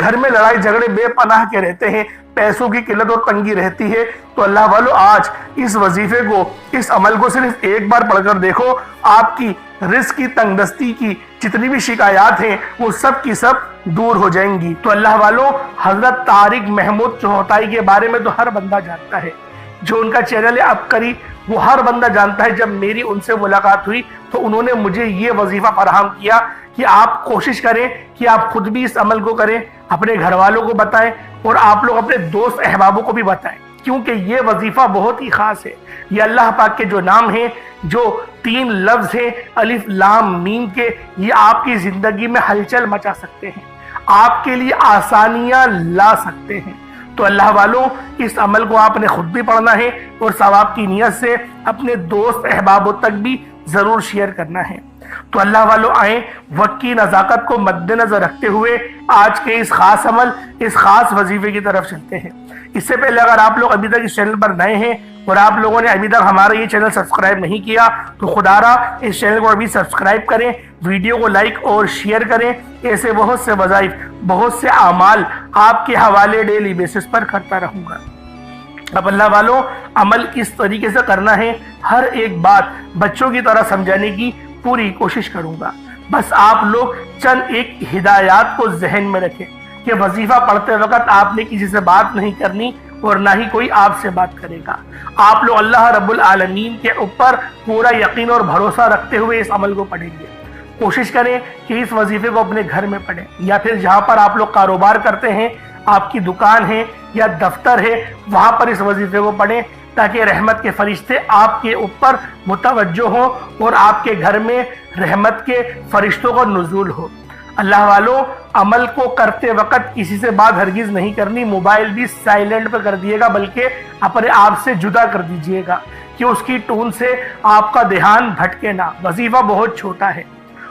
گھر میں لڑائی جھگڑے بے پناہ کے رہتے ہیں، پیسوں کی قلت اور تنگی رہتی ہے، تو اللہ والو آج اس وظیفے کو، اس عمل کو صرف ایک بار پڑھ کر دیکھو، آپ کی رزق کی تنگ دستی کی جتنی بھی شکایات ہیں وہ سب کی سب دور ہو جائیں گی۔ تو اللہ والو، حضرت طارق محمود چوہتائی کے بارے میں تو ہر بندہ جانتا ہے، جو ان کا چینل ہے عبقری، وہ ہر بندہ جانتا ہے۔ جب میری ان سے ملاقات ہوئی تو انہوں نے مجھے یہ وظیفہ فراہم کیا کہ آپ کوشش کریں کہ آپ خود بھی اس عمل کو کریں، اپنے گھر والوں کو بتائیں اور آپ لوگ اپنے دوست احبابوں کو بھی بتائیں، کیونکہ یہ وظیفہ بہت ہی خاص ہے۔ یہ اللہ پاک کے جو نام ہیں، جو 3 لفظ ہیں الف لام میم کے، یہ آپ کی زندگی میں ہلچل مچا سکتے ہیں، آپ کے لیے آسانیاں لا سکتے ہیں۔ تو اللہ والوں، اس عمل کو آپ نے خود بھی پڑھنا ہے اور ثواب کی نیت سے اپنے دوست احبابوں تک بھی ضرور شیئر کرنا ہے۔ تو اللہ والوں، آئیں وقت کی نزاکت کو مد نظر رکھتے ہوئے آج کے اس خاص عمل، اس خاص وظیفے کی طرف چلتے ہیں۔ اس سے پہلے اگر آپ لوگ ابھی تک اس چینل پر نئے ہیں اور آپ لوگوں نے ابھی تک ہمارا یہ چینل سبسکرائب نہیں کیا تو خدا را اس چینل کو ابھی سبسکرائب کریں، ویڈیو کو لائک اور شیئر کریں۔ ایسے بہت سے وظائف، بہت سے اعمال آپ کے حوالے ڈیلی بیسس پر کرتا رہوں گا۔ اب اللہ والوں، عمل کس طریقے سے کرنا ہے، ہر ایک بات بچوں کی طرح سمجھانے کی پوری کوشش کروں گا۔ بس آپ لوگ چند ایک ہدایات کو ذہن میں رکھیں کہ وظیفہ پڑھتے وقت آپ نے کسی سے بات نہیں کرنی اور نہ ہی کوئی آپ سے بات کرے گا۔ آپ لوگ اللہ رب العالمین کے اوپر پورا یقین اور بھروسہ رکھتے ہوئے اس عمل کو پڑھیں گے۔ کوشش کریں کہ اس وظیفے کو اپنے گھر میں پڑھیں، یا پھر جہاں پر آپ لوگ کاروبار کرتے ہیں، آپ کی دکان ہے یا دفتر ہے، وہاں پر اس وظیفے کو پڑھیں، تاکہ رحمت کے فرشتے آپ کے اوپر متوجہ ہوں اور آپ کے گھر میں رحمت کے فرشتوں کا نزول ہو۔ اللہ والوں، عمل کو کرتے وقت کسی سے بات ہرگز نہیں کرنی، موبائل بھی سائلنٹ پہ کر دیے گا، بلکہ اپنے آپ سے جدا کر دیجئے گا کہ اس کی ٹون سے آپ کا دھیان بھٹکے نہ۔ وظیفہ بہت چھوٹا ہے،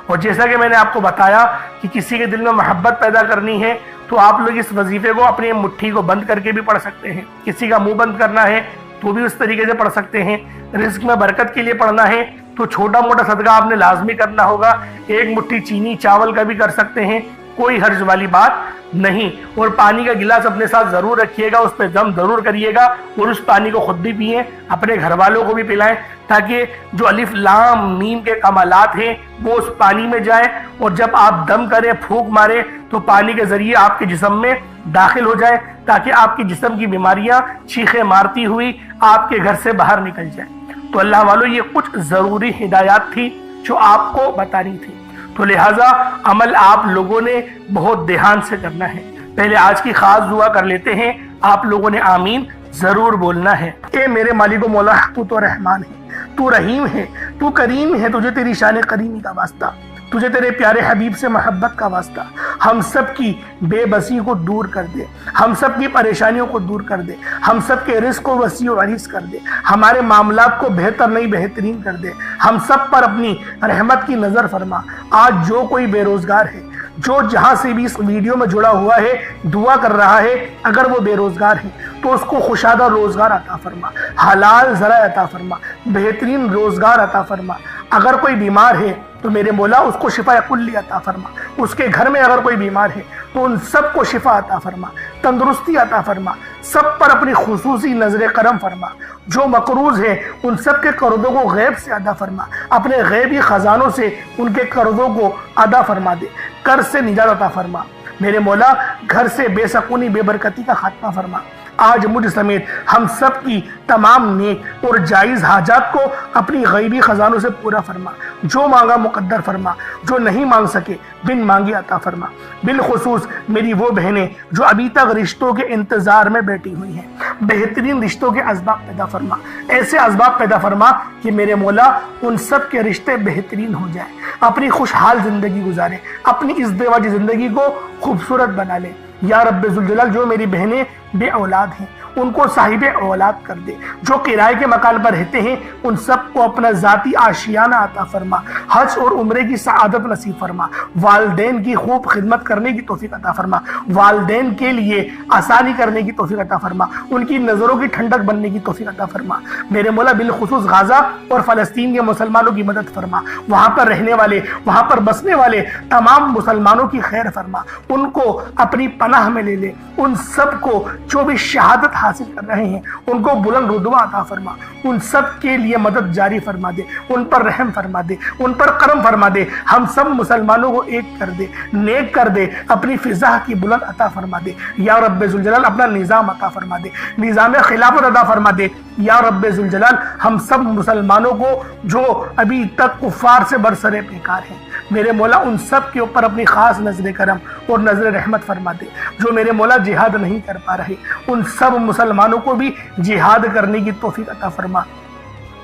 اور جیسا کہ میں نے آپ کو بتایا کہ کسی کے دل میں محبت پیدا کرنی ہے تو آپ لوگ اس وظیفے کو اپنی مٹھی کو بند کر کے بھی پڑھ سکتے ہیں، کسی کا منہ بند کرنا ہے تو بھی اس طریقے سے پڑھ سکتے ہیں، رزق میں برکت کے لیے پڑھنا ہے تو چھوٹا موٹا صدقہ آپ نے لازمی کرنا ہوگا، ایک مٹھی چینی چاول کا بھی کر سکتے ہیں، کوئی حرج والی بات نہیں۔ اور پانی کا گلاس اپنے ساتھ ضرور رکھیے گا، اس پہ دم ضرور کریے گا اور اس پانی کو خود بھی پئیں، اپنے گھر والوں کو بھی پلائیں، تاکہ جو الف لام میم کے کمالات ہیں وہ اس پانی میں جائیں، اور جب آپ دم کریں، پھونک ماریں تو پانی کے ذریعے آپ کے جسم میں داخل ہو جائے، تاکہ آپ کے جسم کی بیماریاں چیخیں مارتی ہوئی آپ کے گھر سے باہر نکل جائیں۔ تو اللہ والوں، یہ کچھ ضروری ہدایات تھی جو آپ کو بتانی تھی، تو لہٰذا عمل آپ لوگوں نے بہت دھیان سے کرنا ہے۔ پہلے آج کی خاص دعا کر لیتے ہیں، آپ لوگوں نے آمین ضرور بولنا ہے۔ اے میرے مالک و مولا، تو تو رحمان ہے، تو رحیم ہے، تو کریم ہے، تجھے تیری شان کریمی کا واسطہ، تجھے تیرے پیارے حبیب سے محبت کا واسطہ، ہم سب کی بے بسی کو دور کر دے، ہم سب کی پریشانیوں کو دور کر دے، ہم سب کے رزق کو وسیع و عریض کر دے، ہمارے معاملات کو بہتر نہیں بہترین کر دے، ہم سب پر اپنی رحمت کی نظر فرما۔ آج جو کوئی بے روزگار ہے، جو جہاں سے بھی اس ویڈیو میں جڑا ہوا ہے، دعا کر رہا ہے، اگر وہ بے روزگار ہے تو اس کو خوشادہ روزگار عطا فرما، حلال ذرائع عطا فرما، بہترین روزگار عطا فرما۔ اگر کوئی بیمار ہے تو میرے مولا اس کو شفا کلی عطا فرما، اس کے گھر میں اگر کوئی بیمار ہے تو ان سب کو شفا عطا فرما، تندرستی عطا فرما، سب پر اپنی خصوصی نظر کرم فرما۔ جو مقروض ہیں ان سب کے قرضوں کو غیب سے ادا فرما، اپنے غیبی خزانوں سے ان کے قرضوں کو ادا فرما دے، قرض سے نجات عطا فرما۔ میرے مولا، گھر سے بے سکونی بے برکتی کا خاتمہ فرما۔ آج مجھ سمیت ہم سب کی تمام نیک اور جائز حاجات کو اپنی غیبی خزانوں سے پورا فرما، جو مانگا مقدر فرما، جو نہیں مانگ سکے بن مانگی عطا فرما۔ بالخصوص میری وہ بہنیں جو ابھی تک رشتوں کے انتظار میں بیٹھی ہوئی ہیں، بہترین رشتوں کے اسباب پیدا فرما، ایسے اسباب پیدا فرما کہ میرے مولا ان سب کے رشتے بہترین ہو جائیں، اپنی خوشحال زندگی گزاریں، اپنی ازدواجی زندگی کو خوبصورت بنا لیں۔ یا رب ذوالجلال، جو میری بہنیں بے اولاد ہیں ان کو صاحب اولاد کر دے۔ جو کرائے کے مکان پر رہتے ہیں ان سب کو اپنا ذاتی آشیانہ عطا فرما، حج اور عمرے کی سعادت نصیب فرما، والدین کی خوب خدمت کرنے کی توفیق عطا فرما، والدین کے لیے آسانی کرنے کی توفیق عطا فرما، ان کی نظروں کی ٹھنڈک بننے کی توفیق عطا فرما۔ میرے مولا بالخصوص غزہ اور فلسطین کے مسلمانوں کی مدد فرما، وہاں پر رہنے والے، وہاں پر بسنے والے تمام مسلمانوں کی خیر فرما، ان کو اپنی پناہ میں لے لے، ان سب کو جو بھی شہادت حاصل کر رہے ہیں ان کو بلند رتبہ عطا فرما، ان سب کے لیے مدد جاری فرما دے، ان پر رحم فرما دے، ان پر کرم فرما دے، ہم سب مسلمانوں کو ایک کر دے، نیک کر دے، اپنی فضا کی بلند عطا فرما دے یا رب ذوالجلال، اپنا نظام عطا فرما دے، نظام خلافت عطا فرما دے یا رب ذوالجلال۔ ہم سب مسلمانوں کو جو ابھی تک کفار سے برسر پیکار ہیں میرے مولا ان سب کے اوپر اپنی خاص نظر کرم اور نظر رحمت فرما دے۔ جو میرے مولا جہاد نہیں کر پا رہے ان سب مسلمانوں کو بھی جہاد کرنے کی توفیق عطا فرما،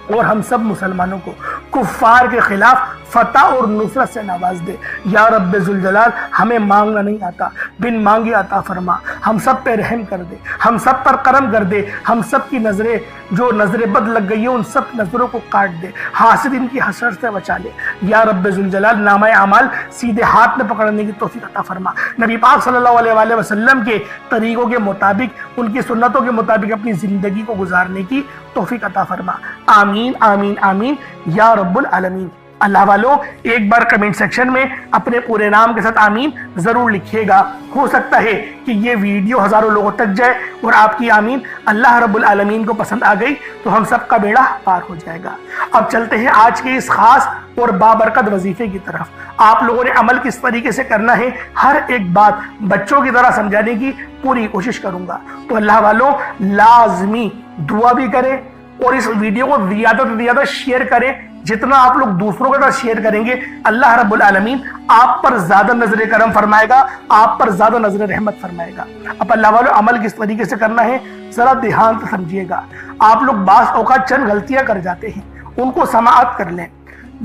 اور ہم سب مسلمانوں کو کفار کے خلاف فتح اور نصرت سے نواز دے یا رب ذوالجلال۔ ہمیں مانگنا نہیں آتا، بن مانگے عطا فرما، ہم سب پہ رحم کر دے، ہم سب پر کرم کر دے، ہم سب کی نظریں جو نظر بد لگ گئی ہے ان سب نظروں کو کاٹ دے، حاسد ان کی حسرت سے بچا لے یا رب ذوالجلال۔ نامہ اعمال سیدھے ہاتھ میں پکڑنے کی توفیق عطا فرما، نبی پاک صلی اللہ علیہ وآلہ وسلم کے طریقوں کے مطابق، ان کی سنتوں کے مطابق اپنی زندگی کو گزارنے کی توفیق عطا فرما، آمین آمین آمین یا رب العالمین۔ اللہ والوں ایک بار کمنٹ سیکشن میں اپنے پورے نام کے ساتھ آمین ضرور لکھیے گا، ہو سکتا ہے کہ یہ ویڈیو ہزاروں لوگوں تک جائے اور آپ کی آمین اللہ رب العالمین کو پسند آ گئی تو ہم سب کا بیڑا پار ہو جائے گا۔ اب چلتے ہیں آج کے اس خاص اور بابرکت وظیفے کی طرف۔ آپ لوگوں نے عمل کس طریقے سے کرنا ہے ہر ایک بات بچوں کی طرح سمجھانے کی پوری کوشش کروں گا، تو اللہ والوں لازمی دعا بھی کریں اور اس ویڈیو کو زیادہ سے زیادہ شیئر کریں۔ جتنا آپ لوگ دوسروں کے ساتھ شیئر کریں گے اللہ رب العالمین آپ پر زیادہ نظر کرم فرمائے گا، آپ پر زیادہ نظر رحمت فرمائے گا۔ اب اللہ والوں عمل کس طریقے سے کرنا ہے ذرا دھیان سے سمجھیے گا۔ آپ لوگ بعض اوقات چند غلطیاں کر جاتے ہیں، ان کو سماعت کر لیں۔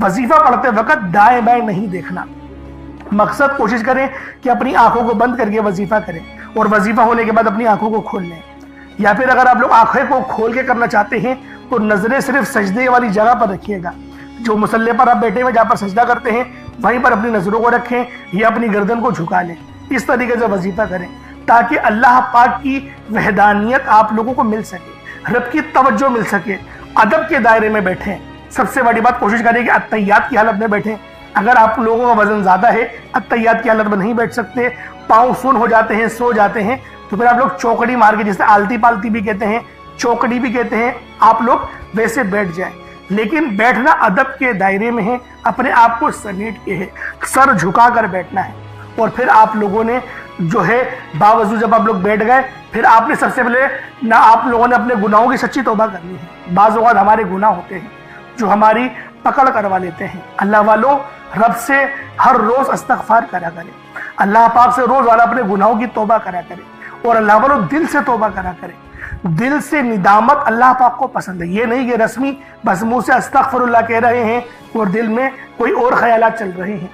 وظیفہ پڑھتے وقت دائیں بائیں نہیں دیکھنا، مقصد کوشش کریں کہ اپنی آنکھوں کو بند کر کے وظیفہ کریں اور وظیفہ ہونے کے بعد اپنی آنکھوں کو کھول لیں، یا پھر اگر آپ لوگ آنکھیں کو کھول کے کرنا چاہتے ہیں تو نظریں صرف سجدے والی جگہ پر رکھیے گا، جو مصلی پر آپ بیٹھے ہوئے جہاں پر سجدہ کرتے ہیں وہیں پر اپنی نظروں کو رکھیں یا اپنی گردن کو جھکا لیں۔ اس طریقے سے وظیفہ کریں تاکہ اللہ پاک کی وحدانیت آپ لوگوں کو مل سکے، رب کی توجہ مل سکے، ادب کے دائرے میں بیٹھیں۔ سب سے بڑی بات کوشش کریں کہ اتحیات کی حالت میں بیٹھیں۔ اگر آپ لوگوں کا وزن زیادہ ہے اتحیات کی حالت میں نہیں بیٹھ سکتے، پاؤں سن ہو جاتے ہیں، سو جاتے ہیں، تو پھر آپ لوگ چوکڑی مار کے، جسے آلتی پالتی بھی کہتے ہیں، چوکڑی بھی کہتے ہیں، آپ لوگ ویسے بیٹھ جائیں۔ لیکن بیٹھنا ادب کے دائرے میں ہے، اپنے آپ کو سمیٹ کے ہے، سر جھکا کر بیٹھنا ہے۔ اور پھر آپ لوگوں نے جو ہے باوضو جب آپ لوگ بیٹھ گئے پھر آپ نے سب سے پہلے نہ آپ لوگوں نے اپنے گناہوں کی سچی توبہ کرنی ہے۔ بعض اوقات ہمارے گناہ ہوتے ہیں جو ہماری پکڑ کروا لیتے ہیں۔ اللہ والوں رب سے ہر روز استغفار کرا کریں، اللہ پاک سے روزانہ اپنے گناہوں کی توبہ کرا کریں، اور اللہ والوں دل سے توبہ کرا کریں۔ دل سے ندامت اللہ پاک کو پسند ہے، یہ نہیں کہ رسمی بس منہ سے استغفر اللہ کہہ رہے ہیں اور دل میں کوئی اور خیالات چل رہے ہیں۔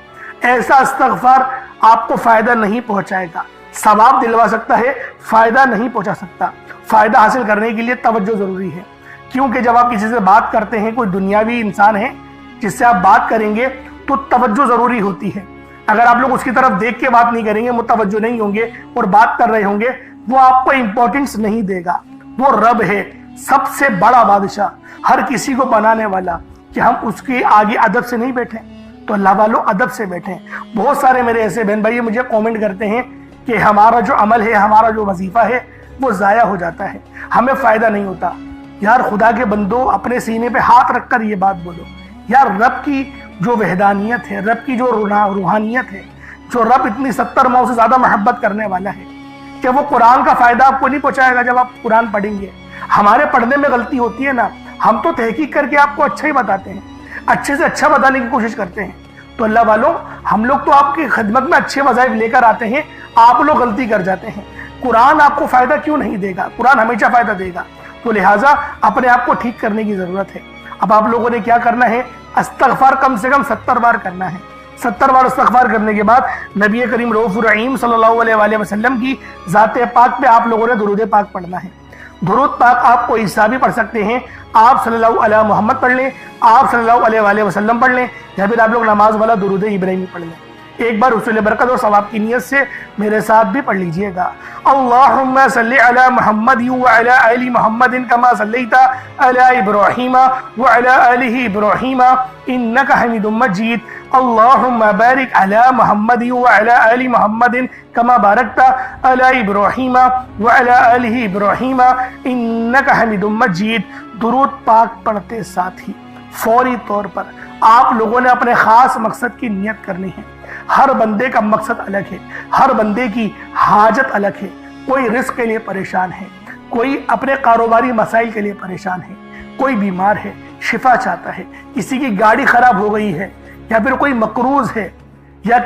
ایسا استغفار آپ کو فائدہ نہیں پہنچائے گا، ثواب دلوا سکتا ہے، فائدہ نہیں پہنچا سکتا۔ فائدہ حاصل کرنے کے لیے توجہ ضروری ہے، کیونکہ جب آپ کسی سے بات کرتے ہیں، کوئی دنیاوی انسان ہے جس سے آپ بات کریں گے تو توجہ ضروری ہوتی ہے۔ اگر آپ لوگ اس کی طرف دیکھ کے بات نہیں کریں گے، متوجہ نہیں ہوں گے اور بات کر رہے ہوں گے، وہ آپ کو امپورٹنس نہیں دے گا۔ وہ رب ہے سب سے بڑا بادشاہ، ہر کسی کو بنانے والا، کہ ہم اس کے آگے ادب سے نہیں بیٹھیں۔ تو اللہ والوں ادب سے بیٹھیں۔ بہت سارے میرے ایسے بہن بھائی مجھے کومنٹ کرتے ہیں کہ ہمارا جو عمل ہے، ہمارا جو وظیفہ ہے وہ ضائع ہو جاتا ہے، ہمیں فائدہ نہیں ہوتا۔ یار خدا کے بندو اپنے سینے پہ ہاتھ رکھ کر یہ بات بولو، یار رب کی جو وحدانیت ہے، رب کی جو روحانیت ہے، جو رب اتنی 70 ماؤں سے زیادہ محبت کرنے والا ہے، کہ وہ قرآن کا فائدہ آپ کو نہیں پہنچائے گا جب آپ قرآن پڑھیں گے۔ ہمارے پڑھنے میں غلطی ہوتی ہے نا، ہم تو تحقیق کر کے آپ کو اچھا ہی بتاتے ہیں، اچھے سے اچھا بتانے کی کوشش کرتے ہیں۔ تو اللہ والوں ہم لوگ تو آپ کی خدمت میں اچھے وظائف لے کر آتے ہیں، آپ لوگ غلطی کر جاتے ہیں۔ قرآن آپ کو فائدہ کیوں نہیں دے گا؟ قرآن ہمیشہ فائدہ دے گا، تو لہٰذا اپنے آپ کو ٹھیک کرنے کی ضرورت ہے۔ اب آپ لوگوں نے کیا کرنا ہے؟ استغفار کم سے کم 70 بار کرنا ہے۔ 70 بار استغفار کرنے کے بعد نبی کریم رؤوف الرحیم صلی اللہ علیہ وآلہ وسلم کی ذات پاک پہ آپ لوگوں نے درود پاک پڑھنا ہے۔ درود پاک آپ کوئی حصہ بھی پڑھ سکتے ہیں، آپ صلی اللہ علیہ محمد پڑھ لیں، آپ صلی اللہ علیہ وآلہ وسلم پڑھ لیں، یا پھر آپ لوگ نماز والا درود ابراہیمی پڑھ لیں۔ ایک بار حصول برکت اور ثواب کی نیت سے میرے ساتھ بھی پڑھ لیجئے گا۔ اللہم صلی علی محمد وعلی آل محمد کما صلیت علی ابراہیم وعلی آل ابراہیم انک حمید مجید۔ اللہم بارک علی محمد وعلی آل محمد کما بارکت علی ابراہیم وعلی آل ابراہیم انک حمید مجید۔ درود پاک پڑھتے ساتھ ہی فوری طور پر آپ لوگوں نے اپنے خاص مقصد کی نیت کرنی ہے۔ ہر بندے کا مقصد الگ ہے، ہر بندے کی حاجت الگ ہے۔ کوئی رزق کے لیے پریشان ہے، کوئی اپنے کاروباری مسائل کے لیے پریشان ہے، کوئی بیمار ہے شفا چاہتا ہے، کسی کی گاڑی خراب ہو گئی ہے، یا پھر کوئی مقروض ہے، یا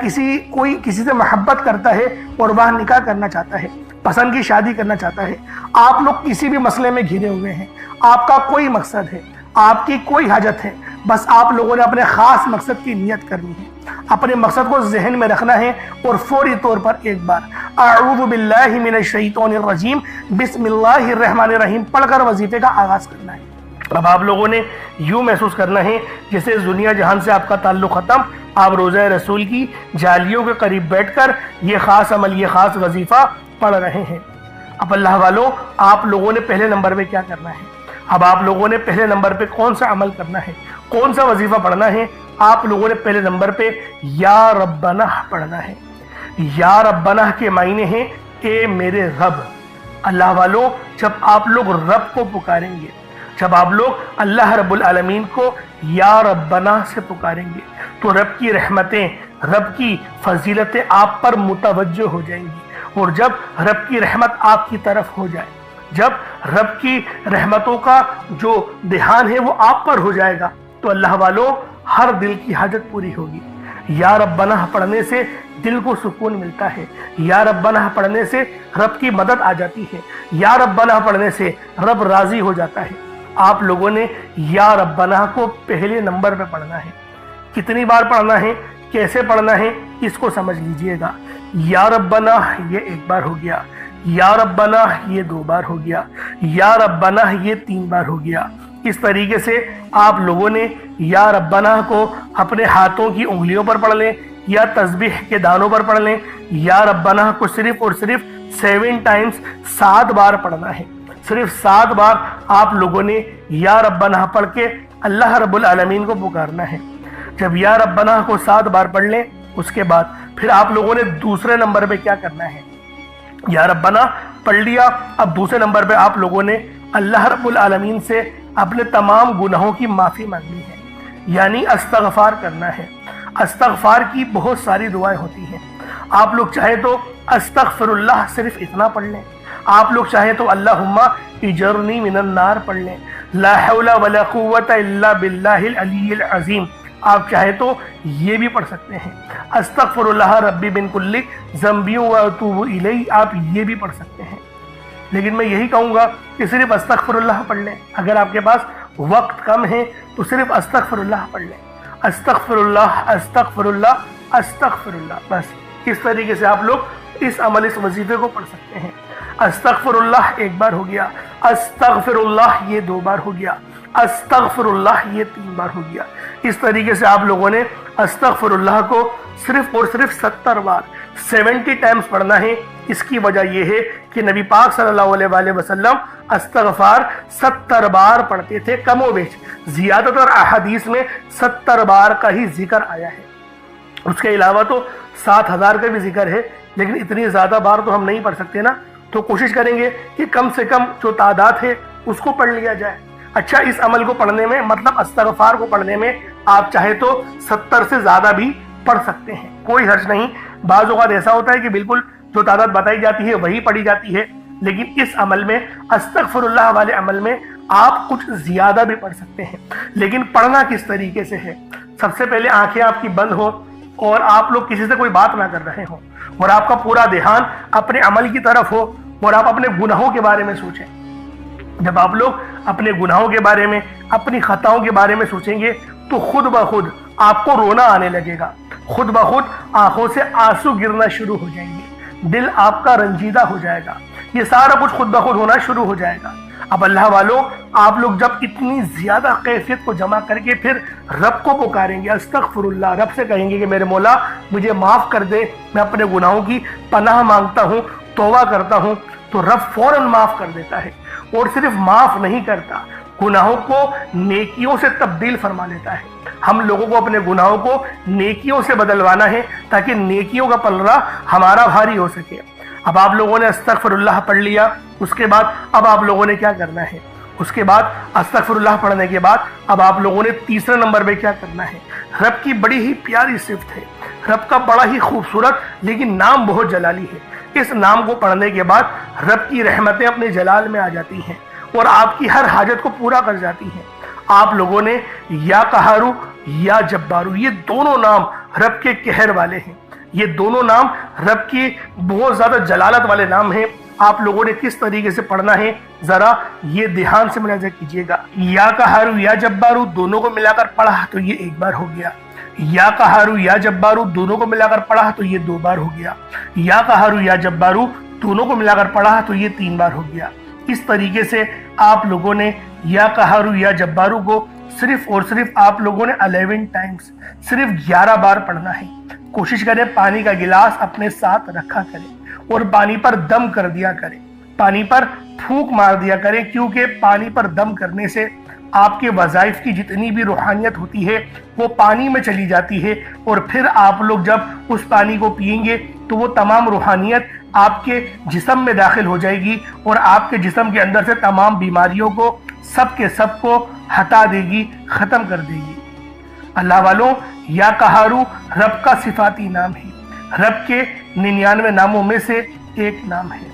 کوئی کسی سے محبت کرتا ہے اور وہاں نکاح کرنا چاہتا ہے، پسند کی شادی کرنا چاہتا ہے۔ آپ لوگ کسی بھی مسئلے میں گھرے ہوئے ہیں، آپ کا کوئی مقصد ہے، آپ کی کوئی حاجت ہے، بس آپ لوگوں نے اپنے خاص مقصد کی نیت کرنی ہے، اپنے مقصد کو ذہن میں رکھنا ہے، اور فوری طور پر ایک بار اعوذ باللہ من الشیطان الرجیم بسم اللہ الرحمن الرحیم پڑھ کر وظیفے کا آغاز کرنا ہے۔ اب آپ لوگوں نے یوں محسوس کرنا ہے جیسے اس دنیا جہان سے آپ کا تعلق ختم، آپ روضہ رسول کی جالیوں کے قریب بیٹھ کر یہ خاص عمل، یہ خاص وظیفہ پڑھ رہے ہیں۔ اب اللہ والوں، آپ لوگوں نے پہلے نمبر پہ کیا کرنا ہے؟ اب آپ لوگوں نے پہلے نمبر پہ کون سا عمل کرنا ہے، کون سا وظیفہ پڑھنا ہے؟ آپ لوگوں نے پہلے نمبر پہ یا ربنا پڑھنا ہے۔ یا ربنا کے معنی ہیں اے میرے رب۔ اللہ والوں، جب آپ لوگ رب کو پکاریں گے، جب آپ لوگ اللہ رب العالمین کو یا ربنا سے پکاریں گے، تو رب کی رحمتیں، رب کی فضیلتیں آپ پر متوجہ ہو جائیں گی۔ اور جب رب کی رحمت آپ کی طرف ہو جائے، جب رب کی رحمتوں کا جو دھیان ہے وہ آپ پر ہو جائے گا، تو اللہ والوں ہر دل کی حاجت پوری ہوگی۔ یا ربنا پڑھنے سے دل کو سکون ملتا ہے، یا ربنا پڑھنے سے رب کی مدد آ جاتی ہے، یا ربنا پڑھنے سے رب راضی ہو جاتا ہے۔ آپ لوگوں نے یا ربنا کو پہلے نمبر پہ پڑھنا ہے۔ کتنی بار پڑھنا ہے، کیسے پڑھنا ہے، اس کو سمجھ لیجئے گا۔ یا ربنا یہ ایک بار ہو گیا، یا ربنا یہ 2 بار ہو گیا، یا ربنا یہ 3 بار ہو گیا۔ اس طریقے سے آپ لوگوں نے یا ربنا کو اپنے ہاتھوں کی انگلیوں پر پڑھ لیں، یا تسبیح کے دانوں پر پڑھ لیں۔ یا ربنا کو صرف اور صرف 7 ٹائمز 7 بار پڑھنا ہے۔ صرف 7 بار آپ لوگوں نے یا ربنا پڑھ کے اللہ رب العالمین کو پکارنا ہے۔ جب یا ربنا کو 7 بار پڑھ لیں، اس کے بعد پھر آپ لوگوں نے دوسرے نمبر پہ کیا کرنا ہے؟ یا ربنا پڑھ لیا، اب دوسرے نمبر پہ آپ لوگوں نے اللہ رب العالمین سے اپنے تمام گناہوں کی معافی مانگنی ہے، یعنی استغفار کرنا ہے۔ استغفار کی بہت ساری دعائیں ہوتی ہیں، آپ لوگ چاہے تو استغفر اللہ صرف اتنا پڑھ لیں، آپ لوگ چاہے تو اللہم اجرنی من النار پڑھ لیں، لا حول ولا قوت الا باللہ العلی العظیم آپ چاہے تو یہ بھی پڑھ سکتے ہیں۔ استغفر اللہ ربی من کل ذنب واتوب الیہ آپ یہ بھی پڑھ سکتے ہیں۔ لیکن میں یہی کہوں گا کہ صرف استغفر اللہ پڑھ لیں، اگر آپ کے پاس وقت کم ہے تو صرف استغفر اللہ پڑھ لیں، استغفر اللہ استغفر اللہ استغفر اللہ، بس اس طریقے سے آپ لوگ اس عمل، اس وظیفے کو پڑھ سکتے ہیں۔ استغفر اللہ 1 بار ہو گیا، استغفر اللہ یہ 2 بار ہو گیا، استغفر اللہ یہ 3 بار ہو گیا۔ اس طریقے سے آپ لوگوں نے استغفر اللہ کو صرف اور صرف 70 بار 70 ٹائمز پڑھنا ہے۔ اس کی وجہ یہ ہے کہ نبی پاک صلی اللہ علیہ وآلہ وسلم استغفار 70 بار پڑھتے تھے، کم و بیش زیادہ تر احادیث میں 70 بار کا ہی ذکر آیا ہے۔ اس کے علاوہ تو 7000 کا بھی ذکر ہے، لیکن اتنی زیادہ بار تو ہم نہیں پڑھ سکتے نا، تو کوشش کریں گے کہ کم سے کم جو تعداد ہے اس کو پڑھ لیا جائے۔ اچھا، اس عمل کو پڑھنے میں، مطلب استغفار کو پڑھنے میں آپ چاہے تو 70 سے زیادہ بھی پڑھ سکتے ہیں، کوئی حرج نہیں۔ بعض اوقات ایسا ہوتا ہے کہ بالکل جو تعداد بتائی جاتی ہے وہی پڑھی جاتی ہے، لیکن اس عمل میں، استغفر اللہ والے عمل میں آپ کچھ زیادہ بھی پڑھ سکتے ہیں۔ لیکن پڑھنا کس طریقے سے ہے؟ سب سے پہلے آنکھیں آپ کی بند ہو اور آپ لوگ کسی سے کوئی بات نہ کر رہے ہوں، اور آپ کا پورا دھیان اپنے عمل کی طرف ہو، اور آپ اپنے گناہوں کے بارے میں سوچیں۔ جب آپ لوگ اپنے گناہوں کے بارے میں، اپنی خطاؤں کے بارے میں سوچیں گے تو خود بخود آپ کو رونا آنے لگے گا، خود بخود آنکھوں سے آنسو گرنا شروع ہو جائیں گے، دل آپ کا رنجیدہ ہو جائے گا، یہ سارا کچھ خود بخود ہونا شروع ہو جائے گا۔ اب اللہ والوں، آپ لوگ جب اتنی زیادہ کیفیت کو جمع کر کے پھر رب کو پکاریں گے، استغفر اللہ، رب سے کہیں گے کہ میرے مولا مجھے معاف کر دے، میں اپنے گناہوں کی پناہ مانگتا ہوں، توبہ کرتا ہوں، تو رب فوراً معاف کر دیتا ہے۔ اور صرف معاف نہیں کرتا، گناہوں کو نیکیوں سے تبدیل فرما لیتا ہے۔ ہم لوگوں کو اپنے گناہوں کو نیکیوں سے بدلوانا ہے تاکہ نیکیوں کا پلڑا ہمارا بھاری ہو سکے۔ اب آپ لوگوں نے استغفر اللہ پڑھ لیا، اس کے بعد اب آپ لوگوں نے کیا کرنا ہے؟ اس کے بعد استغفر اللہ پڑھنے کے بعد اب آپ لوگوں نے تیسرے نمبر پہ کیا کرنا ہے؟ رب کی بڑی ہی پیاری صفت ہے، رب کا بڑا ہی خوبصورت لیکن نام بہت جلالی ہے۔ اس نام کو پڑھنے کے بعد رب کی رحمتیں اپنے جلال میں آ جاتی ہیں اور آپ کی ہر حاجت کو پورا کر جاتی ہیں۔ آپ لوگوں نے یا قہارو یا جبارو، یہ دونوں نام رب کے قہر والے ہیں، یہ دونوں نام رب کی بہت زیادہ جلالت والے نام ہیں۔ آپ لوگوں نے کس طریقے سے پڑھنا ہے ذرا یہ دھیان سے ملاحظہ کیجئے گا۔ یا قہارو یا جبارو دونوں کو ملا کر پڑھا تو یہ ایک بار ہو گیا، یا قہارو یا جبارو دونوں کو ملا کر پڑھا تو یہ دو بار ہو گیا، یا قہارو یا جبارو دونوں کو ملا کر پڑھا تو یہ تین بار ہو گیا۔ اس طریقے سے آپ لوگوں نے یا قہارو یا جبارو کو صرف اور صرف آپ لوگوں نے 11 ٹائمز، صرف 11 بار پڑھنا ہے۔ کوشش کریں پانی کا گلاس اپنے ساتھ رکھا کریں اور پانی پر دم کر دیا کریں، پانی پر پھونک مار دیا کریں، کیونکہ پانی پر دم کرنے سے آپ کے وظائف کی جتنی بھی روحانیت ہوتی ہے وہ پانی میں چلی جاتی ہے، اور پھر آپ لوگ جب اس پانی کو پئیں گے تو وہ تمام روحانیت آپ کے جسم میں داخل ہو جائے گی اور آپ کے جسم کے اندر سے تمام بیماریوں کو سب کے سب کو ہٹا دے گی، ختم کر دے گی۔ اللہ والوں، یا قہارو رب کا صفاتی نام ہے، رب کے 99 ناموں میں سے ایک نام ہے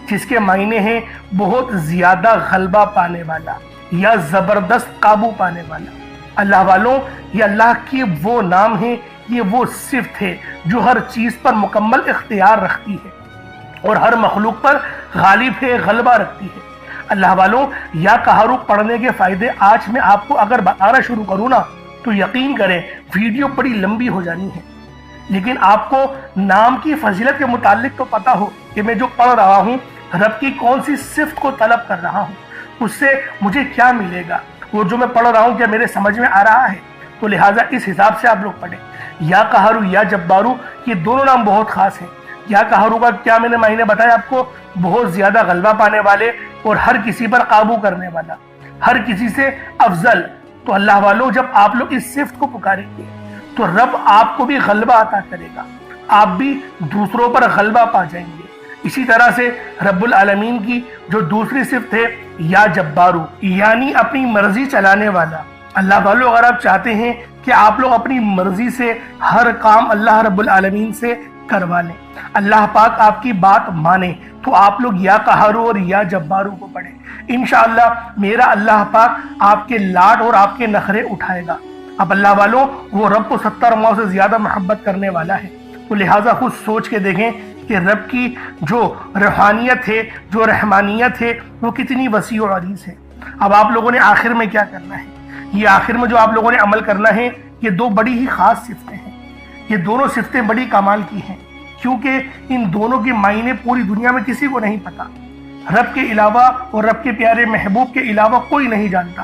جس کے معنی ہیں بہت زیادہ غلبہ پانے والا یا زبردست قابو پانے والا۔ اللہ والوں، یہ اللہ کی وہ نام ہے، یہ وہ صفت ہے جو ہر چیز پر مکمل اختیار رکھتی ہے اور ہر مخلوق پر غالب ہے، غلبہ رکھتی ہے۔ اللہ والوں، یا قہارو پڑھنے کے فائدے آج میں آپ کو اگر بتانا شروع کروں نا تو یقین کریں ویڈیو بڑی لمبی ہو جانی ہے، لیکن آپ کو نام کی فضیلت کے متعلق تو پتا ہو کہ میں جو پڑھ رہا ہوں رب کی کون سی صفت کو طلب کر رہا ہوں، اس سے مجھے کیا ملے گا، وہ جو میں پڑھ رہا ہوں کیا میرے سمجھ میں آ رہا ہے؟ تو لہٰذا اس حساب سے آپ لوگ پڑھیں۔ یا قہارو یا جبارو یہ دونوں نام بہت خاص ہیں۔ یا قہارو کا کیا میں نے معنی بتایا آپ کو؟ بہت زیادہ غلبہ پانے والے اور ہر کسی پر قابو کرنے والا، ہر کسی سے افضل۔ تو اللہ والوں، جب آپ لوگ اس صفت کو پکاریں گے تو رب آپ کو بھی غلبہ عطا کرے گا، آپ بھی دوسروں پر غلبہ پا جائیں گے۔ اسی طرح سے رب العالمین کی جو دوسری صفت ہے یا جبارو، یعنی اپنی مرضی چلانے والا۔ اللہ والوں، اگر آپ چاہتے ہیں کہ آپ لوگ اپنی مرضی سے ہر کام اللہ رب العالمین سے کروا لیں، اللہ پاک آپ کی بات مانے، تو آپ لوگ یا قہارو اور یا جبارو کو پڑھیں۔ انشاءاللہ میرا اللہ پاک آپ کے لاڈ اور آپ کے نخرے اٹھائے گا۔ اب اللہ والوں، وہ رب کو 70 ماہ سے زیادہ محبت کرنے والا ہے، تو لہٰذا خود سوچ کے دیکھیں کہ رب کی جو روحانیت ہے، جو رحمانیت ہے، وہ کتنی وسیع و عریض ہے۔ اب آپ لوگوں نے آخر میں کیا کرنا ہے؟ یہ آخر میں جو آپ لوگوں نے عمل کرنا ہے، یہ دو بڑی ہی خاص صفتیں ہیں، یہ دونوں صفتیں بڑی کمال کی ہیں، کیونکہ ان دونوں کے معنی پوری دنیا میں کسی کو نہیں پتا، رب کے علاوہ اور رب کے پیارے محبوب کے علاوہ کوئی نہیں جانتا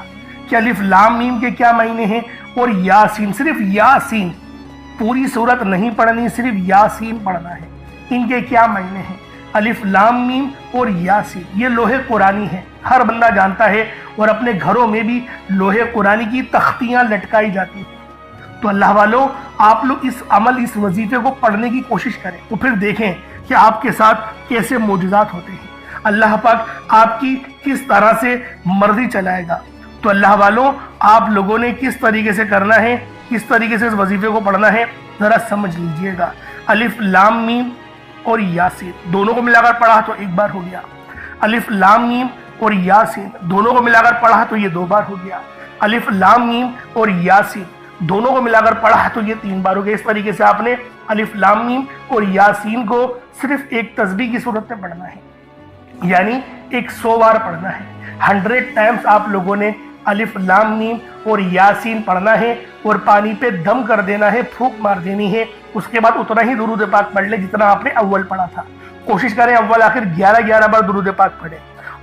کہ الف لام میم کے کیا معنی ہیں، اور یاسین، صرف یاسین، پوری سورت نہیں پڑھنی، صرف یاسین پڑھنا ہے، ان کے کیا معنی ہیں۔ الف لام میم اور یاسین یہ لوح قرآنی ہے، ہر بندہ جانتا ہے، اور اپنے گھروں میں بھی لوح قرآنی کی تختیاں لٹکائی جاتی ہیں۔ تو اللہ والوں، آپ لوگ اس عمل، اس وظیفے کو پڑھنے کی کوشش کریں، تو پھر دیکھیں کہ آپ کے ساتھ کیسے معجزات ہوتے ہیں، اللہ پاک آپ کی کس طرح سے مرضی چلائے گا۔ تو اللہ والوں، آپ لوگوں نے کس طریقے سے کرنا ہے، کس طریقے سے اس وظیفے کو پڑھنا ہے، ذرا سمجھ لیجئے گا۔ الف لام میم اور یاسین دونوں کو ملا کر پڑھا تو ایک بار ہو گیا، الف لام میم اور یاسین دونوں کو ملا کر پڑھا تو یہ دو بار ہو گیا، الف لام میم اور یاسین دونوں کو ملا کر پڑھا تو یہ تین بار ہو گیا۔ اس طریقے سے آپ نے الف لام میم اور یاسین کو صرف ایک تسبیح کی صورت میں پڑھنا ہے، یعنی 100 بار پڑھنا ہے۔ 100 ٹائمز آپ لوگوں نے الف لام میم اور یاسین پڑھنا ہے، اور پانی پہ دم کر دینا ہے، پھونک مار دینی ہے۔ اس کے بعد اتنا ہی درود پاک پڑھ لیں جتنا آپ نے اول پڑھا تھا۔ کوشش کریں اول آخر 11 بار درود پاک پڑھیں،